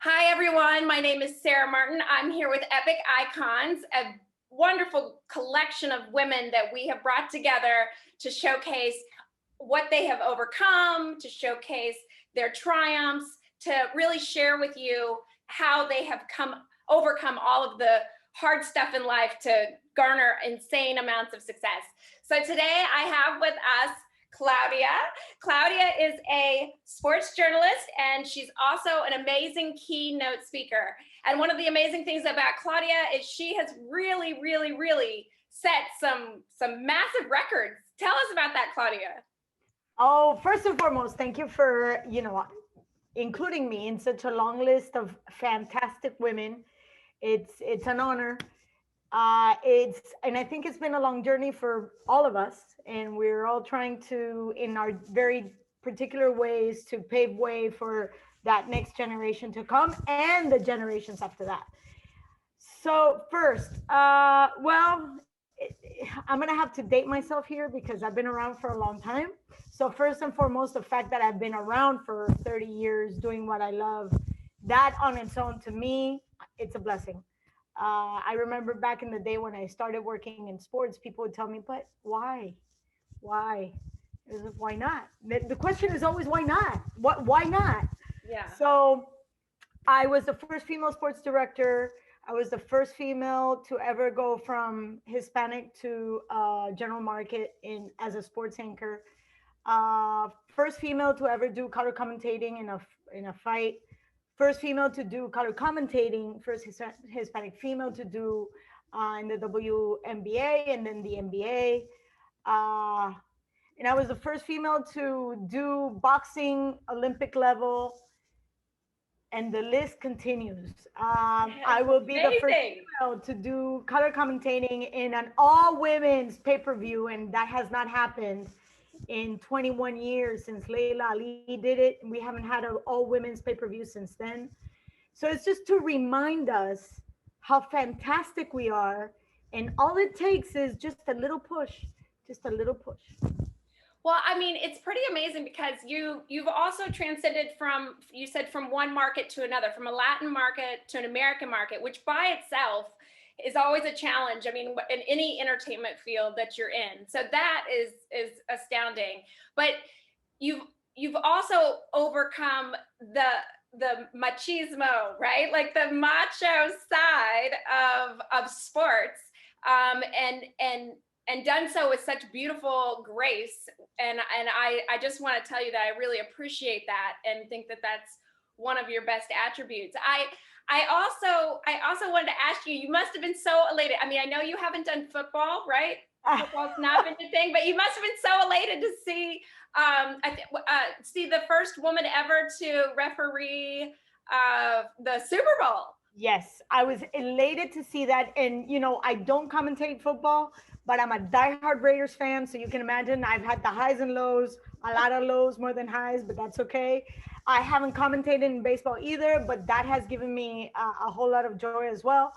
Hi, everyone. My name is Sarah Martin. I'm here with Epic Icons, a wonderful collection of women that we have brought together to showcase what they have overcome, to showcase their triumphs, to really share with you how they have overcome all of the hard stuff in life to garner insane amounts of success. So today I have with us Claudia. Claudia is a sports journalist, and she's also an amazing keynote speaker. And one of the amazing things about Claudia is she has really set some massive records. Tell us about that, Claudia. Oh, first and foremost, thank you for, including me in such a long list of fantastic women. It's an honor. And I think it's been a long journey for all of us, and we're all trying to, in our very particular ways, to pave way for that next generation to come and the generations after that. So first, I'm gonna have to date myself here because I've been around for a long time. So first and foremost, the fact that I've been around for 30 years doing what I love, that on its own, to me, it's a blessing. I remember back in the day when I started working in sports, people would tell me, but why? Why? Why not? The question is always, why not? Why not? Yeah. So I was the first female sports director. I was the first female to ever go from Hispanic to general market as a sports anchor. First female to ever do color commentating in a fight. First female to do color commentating. First Hispanic female to do in the WNBA and then the NBA. And I was the first female to do boxing Olympic level, and the list continues. I will be the first female to do color commentating in an all-women's pay-per-view, and that has not happened in 21 years since Layla Ali did it. We haven't had an all-women's pay-per-view since then. So it's just to remind us how fantastic we are, and all it takes is just a little push, just a little push. Well, I mean, it's pretty amazing because you've also transcended from, you said, from one market to another, from a Latin market to an American market, which by itself is always a challenge. I mean, in any entertainment field that you're in. So that is astounding. But you've also overcome the machismo, right? Like the macho side of sports, and done so with such beautiful grace. And I just want to tell you that I really appreciate that and think that that's one of your best attributes. I also wanted to ask you, you must have been so elated. I mean, I know you haven't done football, right? Football's not been your thing, but you must have been so elated to see see the first woman ever to referee the Super Bowl. Yes, I was elated to see that. And, I don't commentate football, but I'm a diehard Raiders fan. So you can imagine I've had the highs and lows, a lot of lows more than highs, but that's okay. I haven't commentated in baseball either, but that has given me a whole lot of joy as well.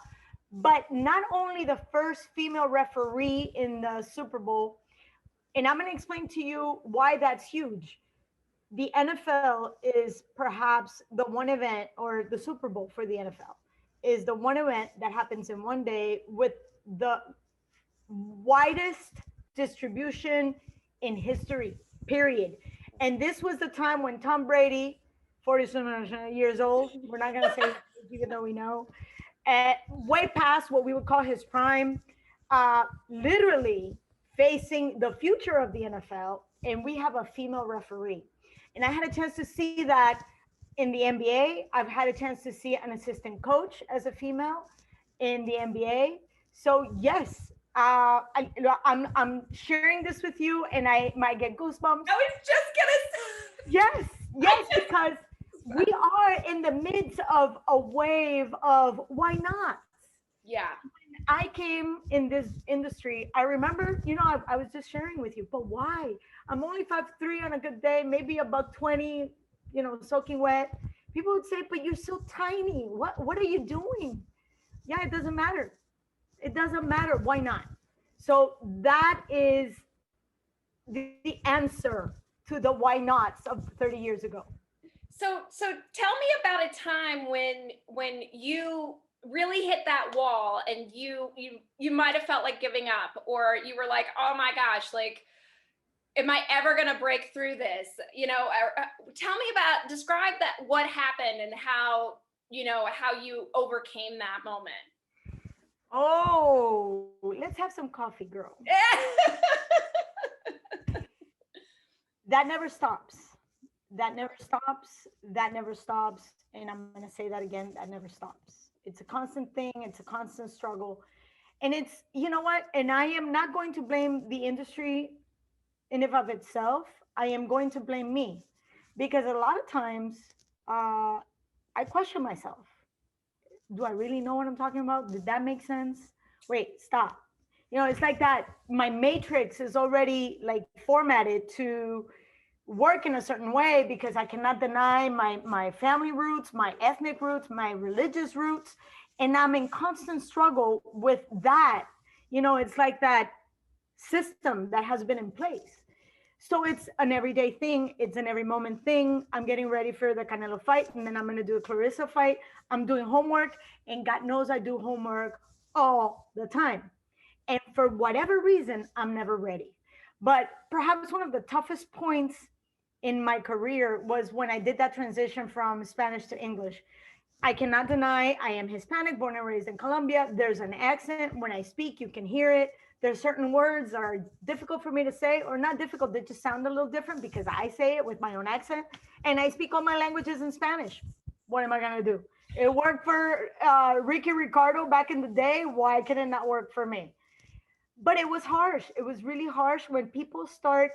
But not only the first female referee in the Super Bowl, and I'm going to explain to you why that's huge. The NFL is perhaps the one event, or the Super Bowl for the NFL is the one event that happens in one day with the widest distribution in history, period. And this was the time when Tom Brady, 47 years old, we're not going to say even though we know, way past what we would call his prime, literally facing the future of the NFL, and we have a female referee. And I had a chance to see that in the NBA. I've had a chance to see an assistant coach as a female in the NBA. So yes, I'm sharing this with you, and I might get goosebumps. I was just gonna. Yes, because We are in the midst of a wave of why not? Yeah. I came in this industry. I remember, I was just sharing with you, but why? I'm only 5'3" on a good day, maybe about 20, soaking wet. People would say, but you're so tiny. What are you doing? Yeah, it doesn't matter. It doesn't matter. Why not? So that is the answer to the why nots of 30 years ago. So tell me about a time when you really hit that wall and you might have felt like giving up, or you were like, oh my gosh, like, am I ever going to break through this? Tell me about, describe that, what happened and how, how you overcame that moment. Oh, let's have some coffee, girl. That never stops. That never stops. That never stops. And I'm going to say that again. That never stops. It's a constant thing. It's a constant struggle. And it's, you know what? And I am not going to blame the industry in and of itself. I am going to blame me because a lot of times I question myself. Do I really know what I'm talking about? Did that make sense? Wait, stop. It's like that. My matrix is already like formatted to work in a certain way because I cannot deny my family roots, my ethnic roots, my religious roots, and I'm in constant struggle with that. It's like that system that has been in place. So it's an everyday thing. It's an every moment thing. I'm getting ready for the Canelo fight, and then I'm going to do a Clarissa fight. I'm doing homework, and God knows I do homework all the time. And for whatever reason, I'm never ready. But perhaps one of the toughest points in my career was when I did that transition from Spanish to English. I cannot deny I am Hispanic, born and raised in Colombia. There's an accent. When I speak, you can hear it. There's certain words that are difficult for me to say, or not difficult, they just sound a little different because I say it with my own accent. And I speak all my languages in Spanish. What am I going to do? It worked for Ricky Ricardo back in the day. Why can it not work for me? But it was harsh. It was really harsh when people start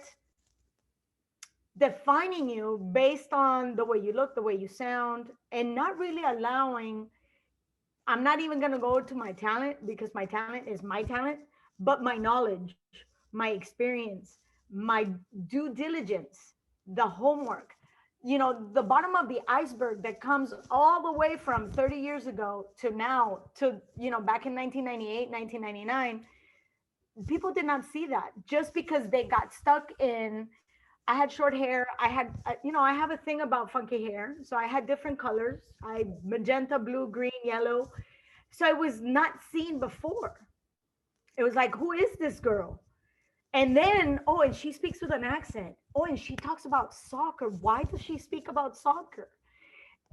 defining you based on the way you look, the way you sound, and not really allowing. I'm not even going to go to my talent because my talent is my talent, but my knowledge, my experience, my due diligence, the homework, the bottom of the iceberg that comes all the way from 30 years ago to now to, back in 1998, 1999. People did not see that just because they got stuck in. I had short hair. I have a thing about funky hair. So I had different colors. I magenta, blue, green, yellow. So it was not seen before. It was like, who is this girl? And then, oh, and she speaks with an accent. Oh, and she talks about soccer. Why does she speak about soccer?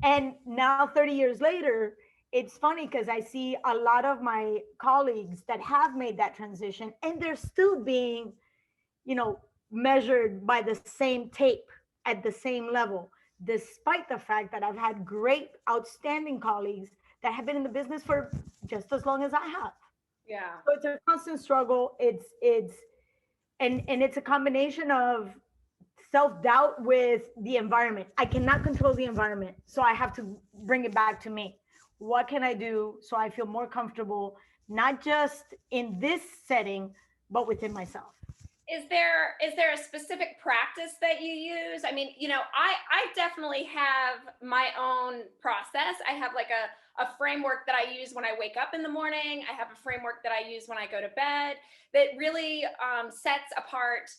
And now, 30 years later, it's funny because I see a lot of my colleagues that have made that transition and they're still being, measured by the same tape at the same level, despite the fact that I've had great, outstanding colleagues that have been in the business for just as long as I have. Yeah. So it's a constant struggle. And it's a combination of self-doubt with the environment. I cannot control the environment, so I have to bring it back to me. What can I do so I feel more comfortable, not just in this setting, but within myself? Is there a specific practice that you use? I mean, I definitely have my own process. I have like a framework that I use when I wake up in the morning. I have a framework that I use when I go to bed that really sets apart,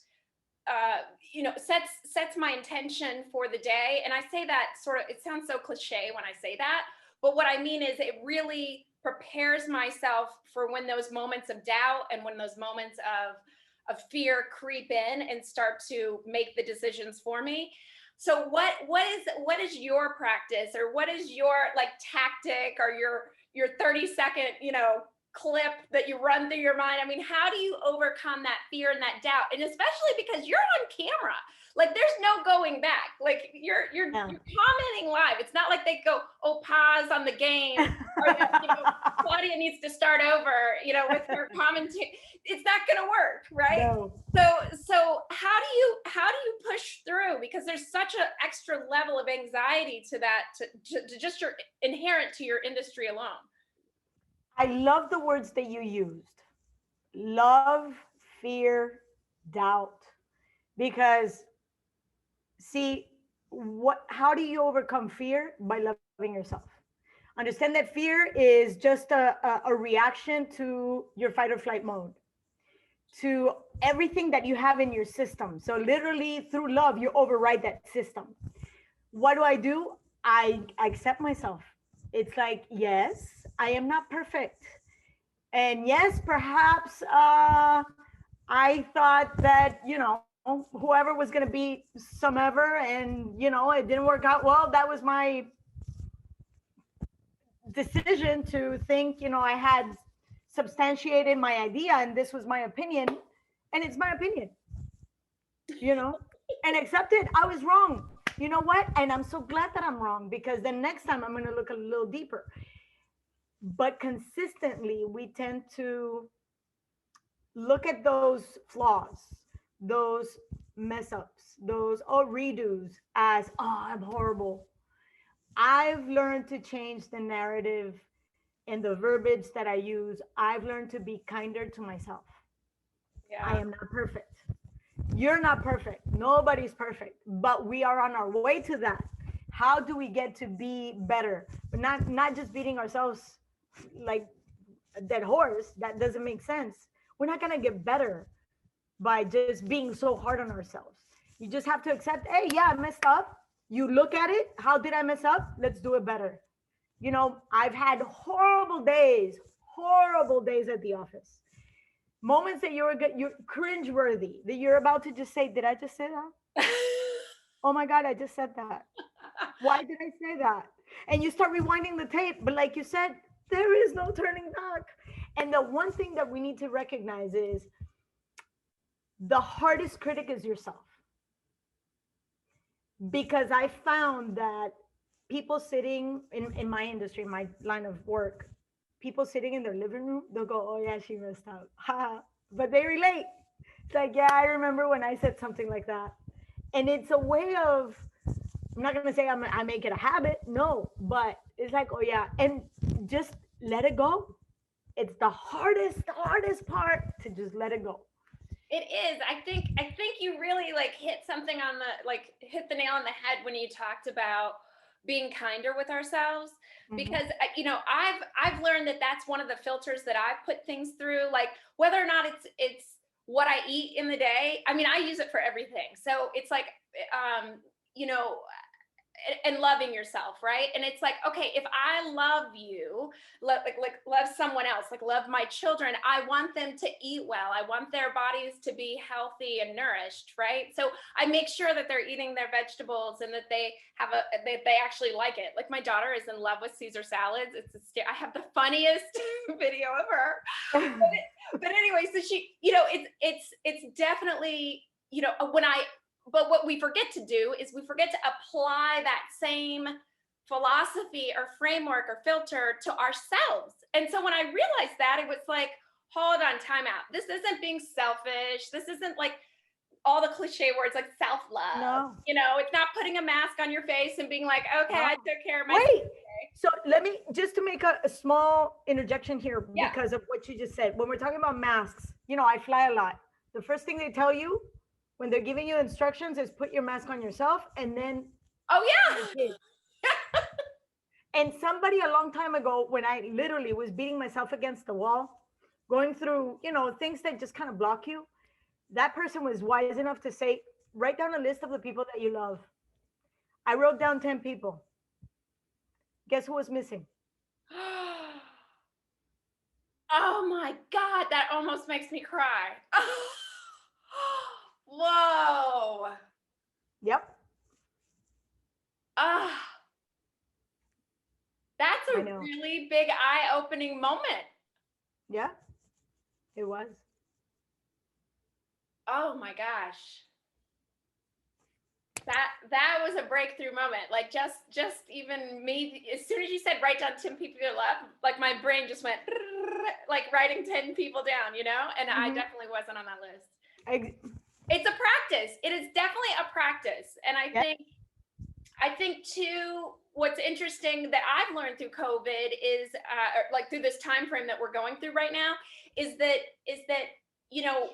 sets my intention for the day. And I say that sort of, it sounds so cliche when I say that, but what I mean is it really prepares myself for when those moments of doubt and when those moments of fear creep in and start to make the decisions for me. So what is your practice, or what is your like tactic, or your 30-second, clip that you run through your mind? I mean, how do you overcome that fear and that doubt? And especially because you're on camera, like there's no going back. Like you're commenting live. It's not like they go, oh, pause on the game, or that, Claudia needs to start over, with her commentary. It's not going to work, right? No. So how do you push through? Because there's such an extra level of anxiety to that, to just your inherent to your industry alone. I love the words that you used. Love, fear, doubt. Because see, how do you overcome fear? By loving yourself. Understand that fear is just a reaction to your fight or flight mode, to everything that you have in your system. So literally through love, you override that system. What do? I accept myself. It's like, yes, I am not perfect. And yes, perhaps I thought that, whoever was going to be some ever, and, it didn't work out well. That was my decision to think, I had substantiated my idea and this was my opinion. And it's my opinion, and accept it. I was wrong. You know what? And I'm so glad that I'm wrong, because then next time I'm going to look a little deeper. But consistently, we tend to look at those flaws, those mess ups, those redos as, I'm horrible. I've learned to change the narrative and the verbiage that I use. I've learned to be kinder to myself. Yeah. I am not perfect. You're not perfect. Nobody's perfect, but we are on our way to that. How do we get to be better? But not just beating ourselves like a dead horse. That doesn't make sense. We're not gonna get better by just being so hard on ourselves. You just have to accept, hey, yeah, I messed up. You look at it. How did I mess up? Let's do it better. I've had horrible days at the office. Moments that you're cringeworthy, that you're about to just say, did I just say that? Oh my God, I just said that. Why did I say that? And you start rewinding the tape. But like you said, there is no turning back. And the one thing that we need to recognize is the hardest critic is yourself. Because I found that people sitting in my industry, my line of work, people sitting in their living room, they'll go, oh yeah, she messed up. But they relate. It's like, yeah, I remember when I said something like that. And it's a way of, I'm not going to say I make it a habit. No, but it's like, oh yeah. And just let it go. It's the hardest part, to just let it go. It is. I think you really hit something on hit the nail on the head when you talked about being kinder with ourselves, because I've learned that that's one of the filters that I've put things through, like whether or not it's what I eat in the day. I mean, I use it for everything. So it's like, and loving yourself, right? And it's like, okay, if I love you, love someone else, love my children, I want them to eat well. I want their bodies to be healthy and nourished, right? So I make sure that they're eating their vegetables and that they they actually like it. Like my daughter is in love with Caesar salads. I have the funniest video of her. But anyway, so she, it's definitely, but what we forget to do is we forget to apply that same philosophy or framework or filter to ourselves. And so when I realized that, it was like, hold on, time out. This isn't being selfish. This isn't like all the cliche words like self-love. No. It's not putting a mask on your face and being like, okay, I took care of my. Wait. So let me just to make a small interjection here, because of what you just said. When we're talking about masks, I fly a lot. The first thing they tell you when they're giving you instructions is put your mask on yourself, and then and somebody a long time ago, when I literally was beating myself against the wall, going through things that just kind of block you, that person was wise enough to say, write down a list of the people that you love. I wrote down 10 people. Guess who was missing? Oh my God, that almost makes me cry. Whoa. Yep. That's a really big eye-opening moment. Yeah, it was. Oh my gosh. That was a breakthrough moment. Like just even me, as soon as you said write down 10 people you love, like my brain just went like writing 10 people down, you know? And I Hmm. definitely wasn't on that list. I, It's a practice. It is definitely a practice. And I yeah. think too, what's interesting that I've learned through COVID is, like through this time frame that we're going through right now, is that you know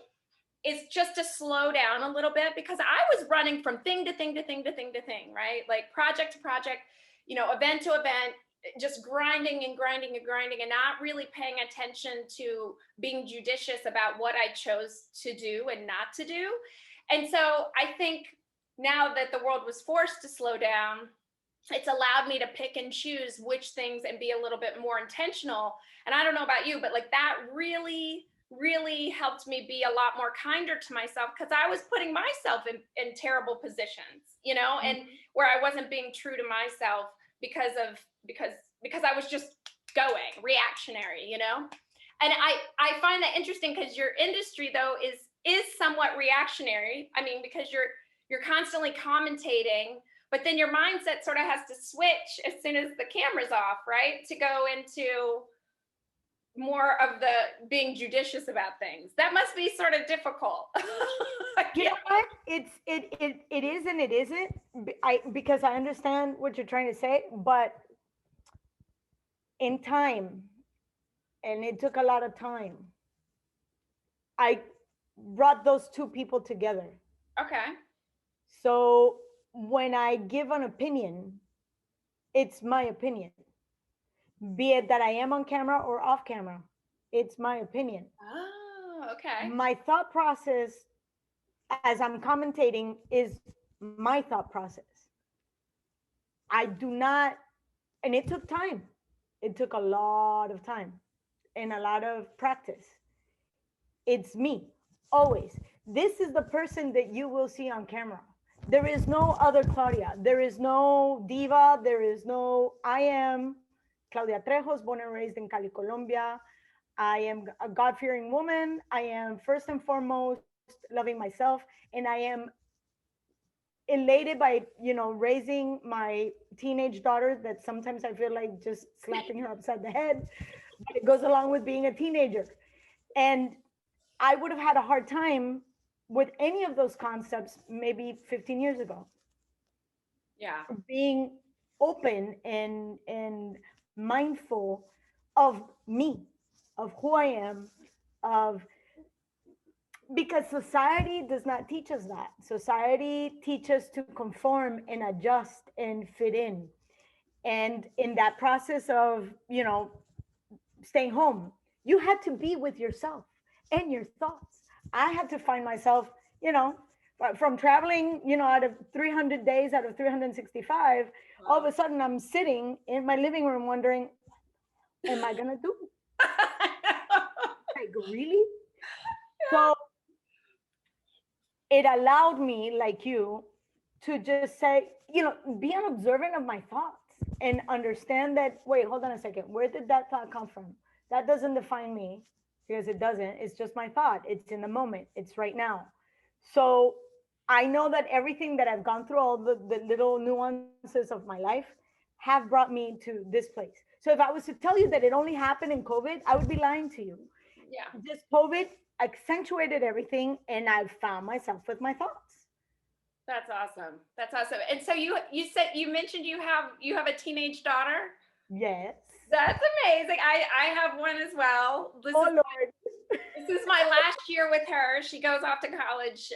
is just to slow down a little bit, because I was running from thing to thing to thing to thing to thing, right? Like project to project, event to event, just grinding and grinding and grinding, and not really paying attention to being judicious about what I chose to do and not to do. And so I think now that the world was forced to slow down, it's allowed me to pick and choose which things and be a little bit more intentional. And I don't know about you, but like that really helped me be a lot more kinder to myself, because I was putting myself in terrible positions, and Mhm. where I wasn't being true to myself because I was just going reactionary, And I find that interesting, because your industry though is somewhat reactionary. I mean, because you're constantly commentating, but then your mindset sort of has to switch as soon as the camera's off, right? To go into more of the being judicious about things. That must be sort of difficult. You Yeah. know what? It is and it isn't. Because I understand what you're trying to say, but in time, and it took a lot of time, I brought those two people together. Okay. So when I give an opinion, it's my opinion, be it that I am on camera or off camera. It's my opinion. Oh, okay. My thought process as I'm commentating is my thought process. I do not, and it took time. It took a lot of time and a lot of practice. It's me, always. This is the person that you will see on camera. There is no other Claudia. There is no diva. There is no, I am Claudia Trejos, born and raised in Cali, Colombia. I am a God fearing woman. I am first and foremost loving myself. And I am elated by, raising my teenage daughter that sometimes I feel like just slapping her upside the head, but it goes along with being a teenager. And I would have had a hard time with any of those concepts maybe 15 years ago. Yeah. Being open and mindful of me, of who I am, of because society does not teach us that. Society teaches to conform and adjust and fit in. And in that process of, staying home, you had to be with yourself and your thoughts. I had to find myself, you know, from traveling, out of 300 days out of 365, all of Wow. a sudden I'm sitting in my living room wondering, am I going to do? Like, really? So it allowed me, like you, to just say, be an observant of my thoughts and understand that, wait, hold on a second. Where did that thought come from? That doesn't define me because it doesn't. It's just my thought. It's in the moment, it's right now. So I know that everything that I've gone through, all the little nuances of my life, have brought me to this place. So if I was to tell you that it only happened in COVID, I would be lying to you. Yeah. Just COVID accentuated everything, and I found myself with my thoughts. That's awesome. That's awesome. And so you mentioned you have a teenage daughter. Yes. That's amazing. I have one as well. This Oh is Lord. this is my last year with her. She goes off to college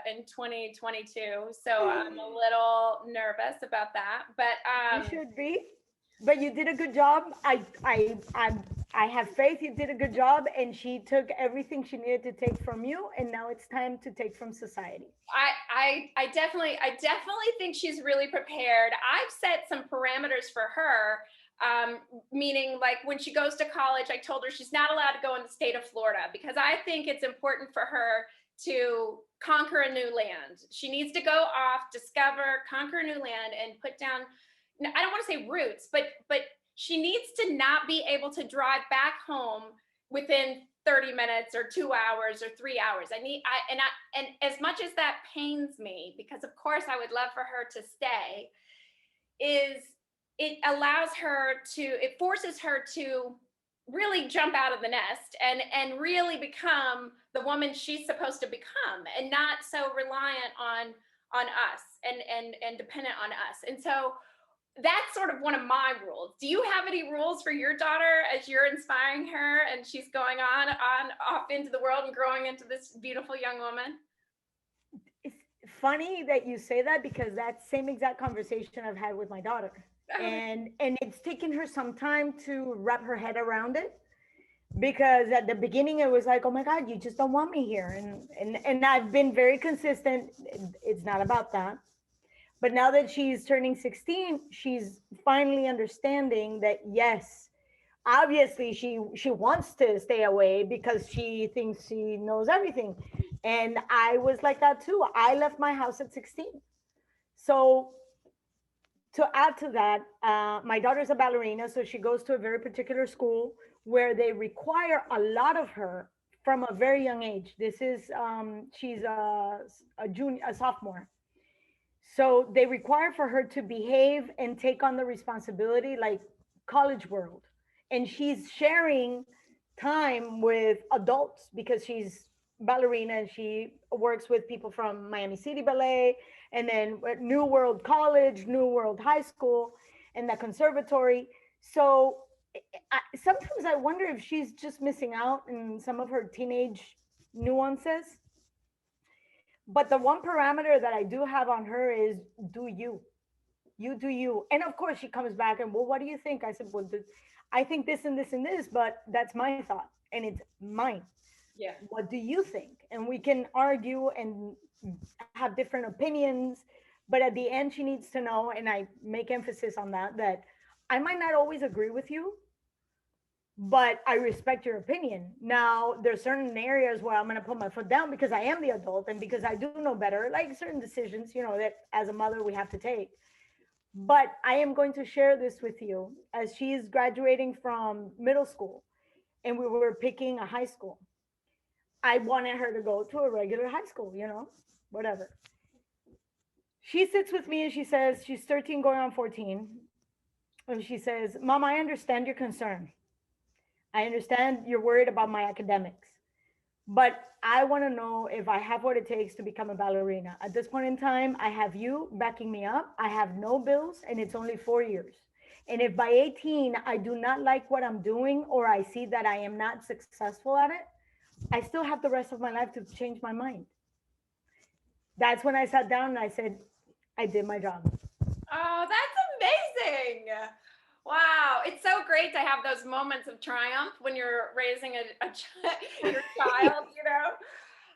in 2022, so I'm a little nervous about that. But You should be. But you did a good job. I have faith you did a good job, and she took everything she needed to take from you, and now it's time to take from society. I definitely think she's really prepared. I've set some parameters for her, meaning like when she goes to college, I told her she's not allowed to go in the state of Florida, because I think it's important for her to conquer a new land. She needs to go off, discover, conquer a new land, and put down, I don't want to say roots, but she needs to not be able to drive back home within 30 minutes or 2 hours or 3 hours. And as much as that pains me, because of course I would love for her to stay, is it forces her to really jump out of the nest and really become the woman she's supposed to become, and not so reliant on us and dependent on us. And so that's sort of one of my rules. Do you have any rules for your daughter as you're inspiring her and she's going on off into the world and growing into this beautiful young woman? It's funny that you say that, because that same exact conversation I've had with my daughter. And it's taken her some time to wrap her head around it, because at the beginning it was like, oh my God, you just don't want me here. And I've been very consistent. It's not about that. But now that she's turning 16, she's finally understanding that, yes, obviously she wants to stay away because she thinks she knows everything. And I was like that too. I left my house at 16. So to add to that, my daughter's a ballerina, so she goes to a very particular school where they require a lot of her from a very young age. This is she's a sophomore, so they require for her to behave and take on the responsibility like college world. And she's sharing time with adults because she's ballerina and she works with people from Miami City Ballet, and then New World College, New World High School, and the conservatory. So sometimes I wonder if she's just missing out in some of her teenage nuances. But the one parameter that I do have on her is, do you do you. And of course she comes back and, well, what do you think? I said, well, I think this and this and this, but that's my thought and it's mine. Yeah. What do you think? And we can argue and have different opinions, but at the end she needs to know, and I make emphasis on that, that I might not always agree with you, but I respect your opinion. Now, there's certain areas where I'm going to put my foot down because I am the adult and because I do know better, like certain decisions, that as a mother we have to take. But I am going to share this with you as she's graduating from middle school and we were picking a high school. I wanted her to go to a regular high school, whatever. She sits with me and she says, she's 13 going on 14. And she says, Mom, I understand your concern. I understand you're worried about my academics, but I want to know if I have what it takes to become a ballerina. At this point in time, I have you backing me up. I have no bills and it's only 4 years. And if by 18, I do not like what I'm doing or I see that I am not successful at it, I still have the rest of my life to change my mind. That's when I sat down and I said, I did my job. Oh, that's amazing. Wow. It's so great to have those moments of triumph when you're raising your child,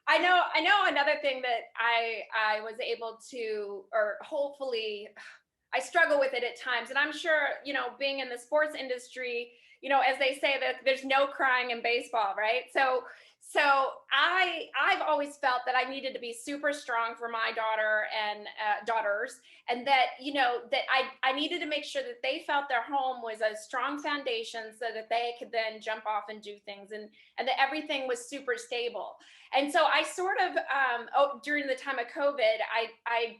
I know another thing that I was able to, or hopefully I struggle with it at times. And I'm sure, being in the sports industry, as they say that there's no crying in baseball, right? So I've always felt that I needed to be super strong for my daughter and daughters, and that that I needed to make sure that they felt their home was a strong foundation, so that they could then jump off and do things, and that everything was super stable. And so I sort of during the time of COVID, I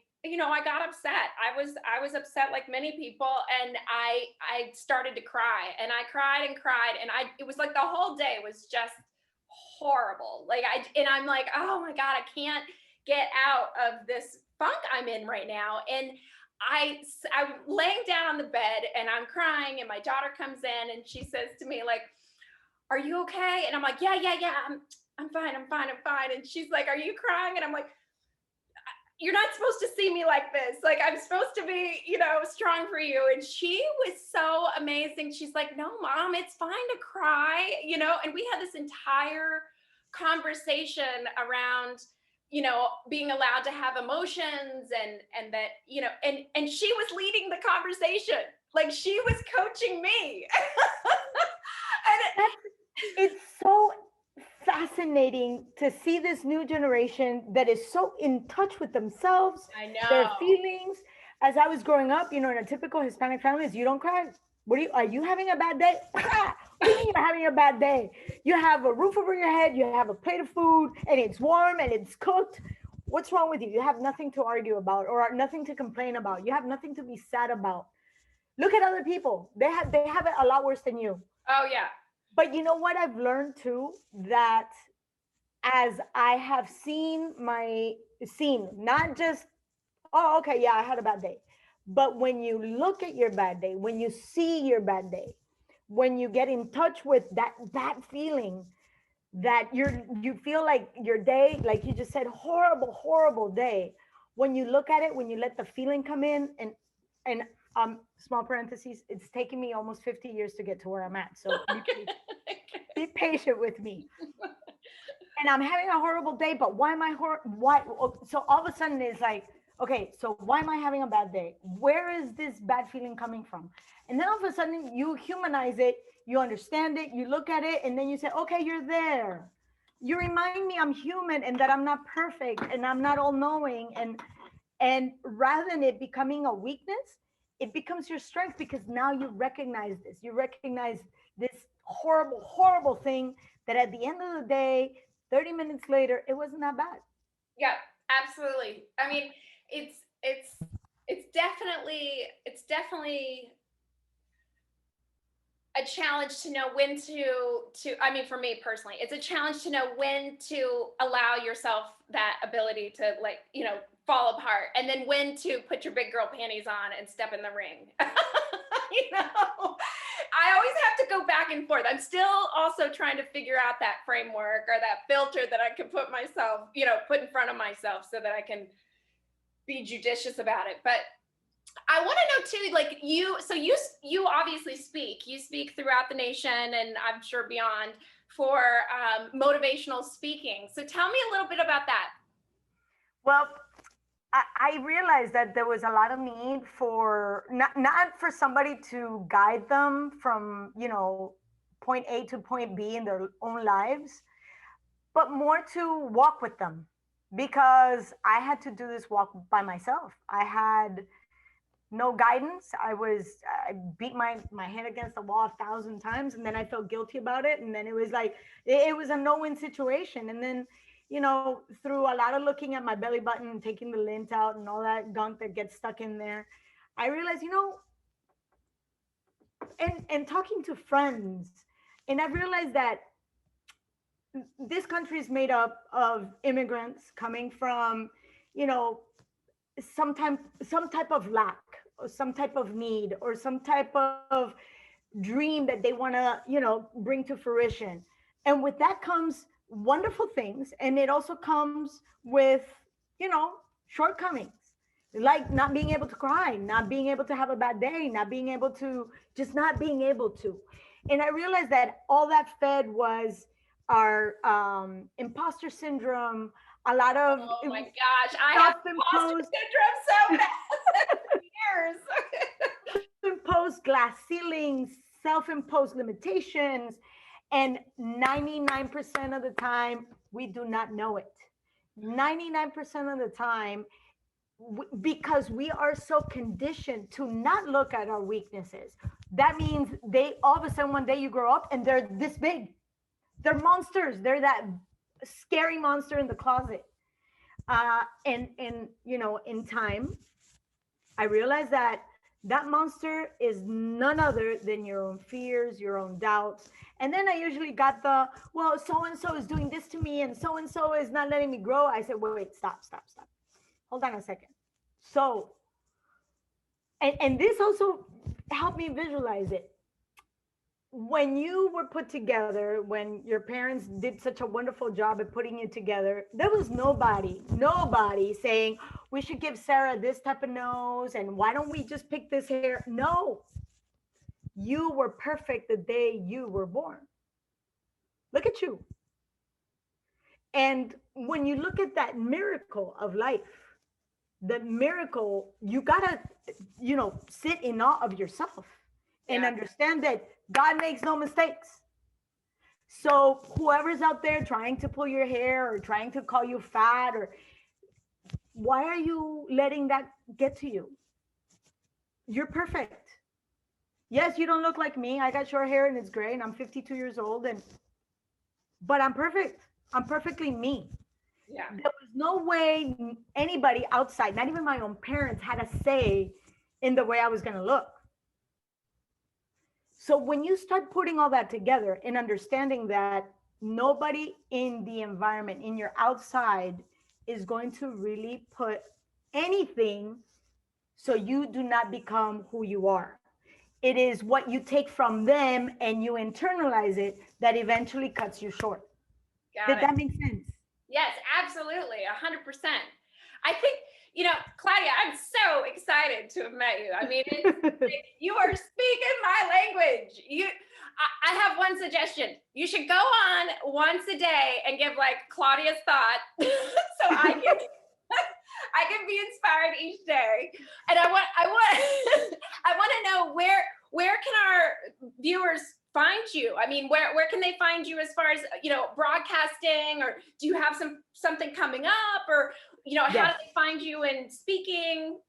got upset. I was upset like many people, and I started to cry, and I cried and cried, and it was like the whole day was just horrible. I'm like, oh my God, I can't get out of this funk I'm in right now. And I'm laying down on the bed and I'm crying, and my daughter comes in and she says to me, like, are you okay? And I'm like, yeah, I'm fine. And she's like, are you crying? And I'm like, you're not supposed to see me like this. Like, I'm supposed to be, strong for you. And she was so amazing. She's like, no, Mom, it's fine to cry, and we had this entire conversation around, being allowed to have emotions, and that, and she was leading the conversation. Like, she was coaching me. It's so fascinating to see this new generation that is so in touch with themselves, I know. their feelings. As I was growing up, in a typical Hispanic family, is you don't cry. Are you having a bad day? What do you mean you're having a bad day? You have a roof over your head, you have a plate of food, and it's warm and it's cooked. What's wrong with you? You have nothing to argue about or nothing to complain about. You have nothing to be sad about. Look at other people. They have it a lot worse than you. Oh yeah. But you know what I've learned too? That as I have seen not just, oh, okay, yeah, I had a bad day. But when you look at your bad day, when you see your bad day, when you get in touch with that bad feeling, that you feel like your day, like you just said, horrible, horrible day. When you look at it, when you let the feeling come in, and small parentheses, it's taken me almost 50 years to get to where I'm at. So be patient with me. And I'm having a horrible day, but why am I why? So all of a sudden it's like, okay, so why am I having a bad day? Where is this bad feeling coming from? And then all of a sudden you humanize it, you understand it, you look at it, and then you say, okay, you're there. You remind me I'm human and that I'm not perfect and I'm not all knowing. And rather than it becoming a weakness, it becomes your strength because now you recognize this. You recognize this horrible, horrible thing that at the end of the day, 30 minutes later, it wasn't that bad. Yeah, absolutely. I mean, it's definitely a challenge to know when to I mean, for me personally, it's a challenge to know when to allow yourself that ability to, like, fall apart, and then when to put your big girl panties on and step in the ring. I always have to go back and forth. I'm still also trying to figure out that framework or that filter that I can put myself, put in front of myself so that I can be judicious about it. But I want to know too, like, you obviously you speak throughout the nation, and I'm sure beyond, for motivational speaking. So tell me a little bit about that. Well, I realized that there was a lot of need for not for somebody to guide them from, point A to point B in their own lives, but more to walk with them because I had to do this walk by myself. I had no guidance. I beat my head against the wall 1,000 times, and then I felt guilty about it. And then it was like it was a no-win situation. And then, through a lot of looking at my belly button and taking the lint out and all that gunk that gets stuck in there, I realized, and talking to friends, and I realized that this country is made up of immigrants coming from, you know, some type of lack or some type of need or some type of dream that they want to, bring to fruition. And with that comes wonderful things, and it also comes with, shortcomings, like not being able to cry, not being able to have a bad day, not being able to, just not being able to. And I realized that all that fed was our imposter syndrome, a lot of Oh my gosh, I have imposter self-imposed syndrome so bad for years. self-imposed glass ceilings, self-imposed limitations, and 99% of the time we do not know it. 99% of the time, because we are so conditioned to not look at our weaknesses. That means they all of a sudden one day you grow up and they're this big. They're monsters. They're that scary monster in the closet. And in time, I realized that that monster is none other than your own fears, your own doubts. And then I usually got the, well, so and so is doing this to me, and so is not letting me grow. I said, wait, stop, stop, stop. Hold on a second. So, and this also helped me visualize it. When you were put together, when your parents did such a wonderful job at putting you together, there was nobody saying, we should give Sarah this type of nose, and why don't we just pick this hair? No, you were perfect the day you were born. Look at you. And when you look at that miracle of life, the miracle, you gotta, sit in awe of yourself and understand that God makes no mistakes. So whoever's out there trying to pull your hair or trying to call you fat, or why are you letting that get to you? You're perfect. Yes, you don't look like me. I got short hair and it's gray, and I'm 52 years old, and but I'm perfect. I'm perfectly me. Yeah. There was no way anybody outside, not even my own parents, had a say in the way I was going to look. So when you start putting all that together and understanding that nobody in the environment, in your outside, is going to really put anything so you do not become who you are. It is what you take from them and you internalize it that eventually cuts you short. Got Did it. that make sense? Yes, absolutely, 100%. I think, Claudia, I'm so excited to have met you. I mean, you are speaking my language. I have one suggestion. You should go on once a day and give like Claudia's thought, so I can be inspired each day. And I want to know where can our viewers find you? I mean, where can they find you as far as broadcasting, or do you have something coming up, or how Yes. do they find you in speaking?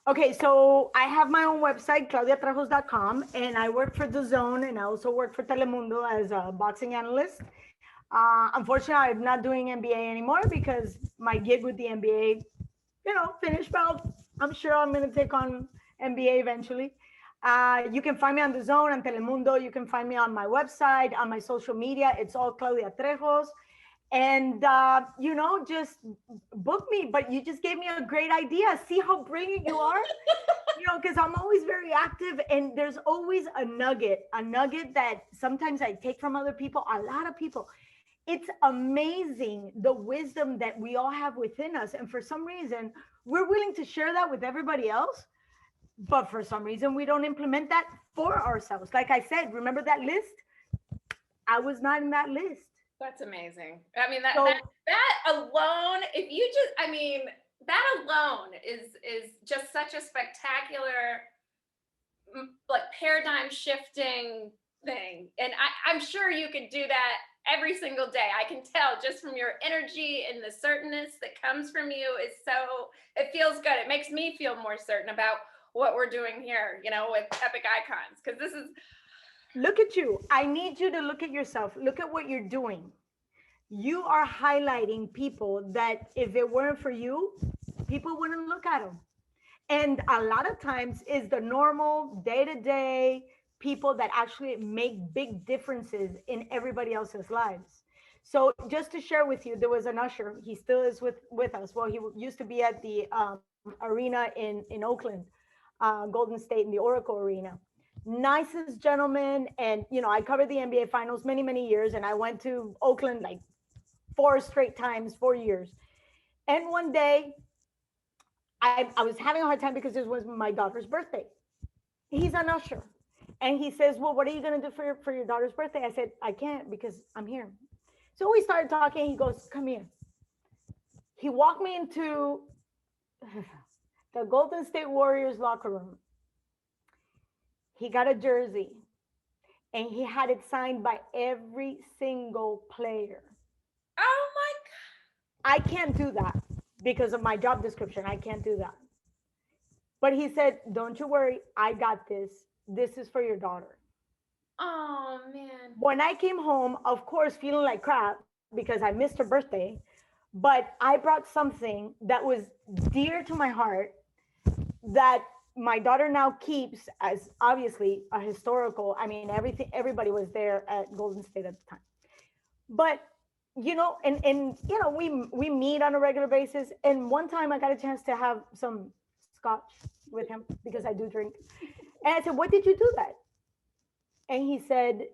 Okay, so I have my own website, claudiatrejos.com, and I work for The Zone, and I also work for Telemundo as a boxing analyst. Unfortunately, I'm not doing NBA anymore because my gig with the NBA, finished. But I'm sure I'm going to take on NBA eventually. You can find me on The Zone, on Telemundo. You can find me on my website, on my social media. It's all Claudia Trejos. And just book me. But you just gave me a great idea. See how brilliant you are. Because I'm always very active, and there's always a nugget that sometimes I take from other people, a lot of people. It's amazing the wisdom that we all have within us. And for some reason, we're willing to share that with everybody else. But for some reason, we don't implement that for ourselves. Like I said, remember that list? I was not in that list. That's amazing. I mean, that So, that alone, if you just, I mean, that alone is just such a spectacular, like, paradigm shifting thing. And I'm sure you could do that every single day. I can tell just from your energy and the certainness that comes from you is so, it feels good. It makes me feel more certain about what we're doing here, with Epic Icons, because this is, look at you. I need you to look at yourself. Look at what you're doing. You are highlighting people that if it weren't for you, people wouldn't look at them. And a lot of times is the normal day-to-day people that actually make big differences in everybody else's lives. So just to share with you, there was an usher. He still is with us. Well, he used to be at the arena in Oakland, Golden State, in the Oracle Arena. Nicest gentleman. And I covered the NBA Finals many years, and I went to Oakland like 4 straight times, 4 years. And one day I was having a hard time because it was my daughter's birthday. He's an usher. And he says, well, what are you going to do for your daughter's birthday? I said, I can't because I'm here. So we started talking. He goes, come here. He walked me into the Golden State Warriors locker room. He got a jersey and he had it signed by every single player. oh I can't do that because of my job description. I can't do that. But he said, don't you worry. I got this. This is for your daughter. oh man. When I came home, of course, feeling like crap because I missed her birthday, but I brought something that was dear to my heart that my daughter now keeps as obviously a historical. I mean, everybody was there at Golden State at the time. But we meet on a regular basis. And one time I got a chance to have some scotch with him because I do drink. And I said, what did you do that? And he said,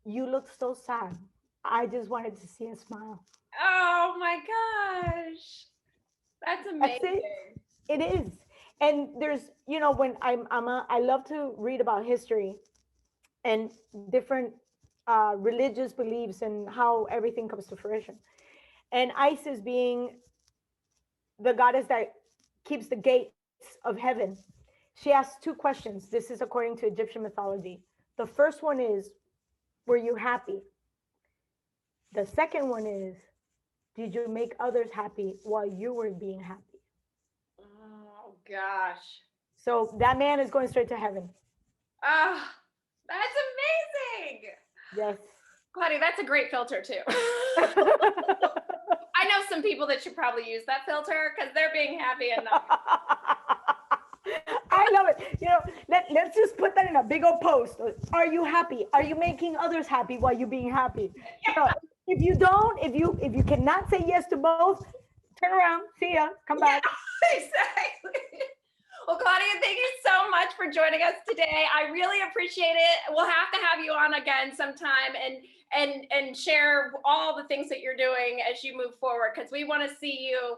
you look so sad. I just wanted to see a smile. Oh my gosh. That's That's amazing. it. It is. And there's, when I love to read about history and different religious beliefs and how everything comes to fruition. And Isis being the goddess that keeps the gates of heaven, she asks two questions. This is according to Egyptian mythology. The first one is, were you happy? The second one is, did you make others happy while you were being happy? Oh gosh. So that man is going straight to heaven. Oh, that's amazing. Yes. Claudia, that's a great filter too. I know some people that should probably use that filter because they're being happy enough. I love it. Let's just put that in a big old post. Are you happy? Are you making others happy while you're being happy? If you don't, if you cannot say yes to both, turn around, see ya, come back. Exactly. Well, Claudia, thank you so much for joining us today. I really appreciate it. We'll have to have you on again sometime and share all the things that you're doing as you move forward, because we want to see you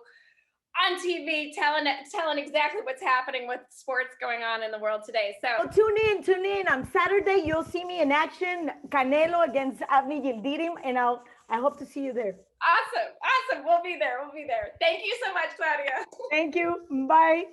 on TV telling exactly what's happening with sports going on in the world today. So Tune in. On Saturday, you'll see me in action, Canelo against Avni Yildirim, and I hope to see you there. awesome. We'll be there. Thank you so much, Claudia. Thank you. Bye.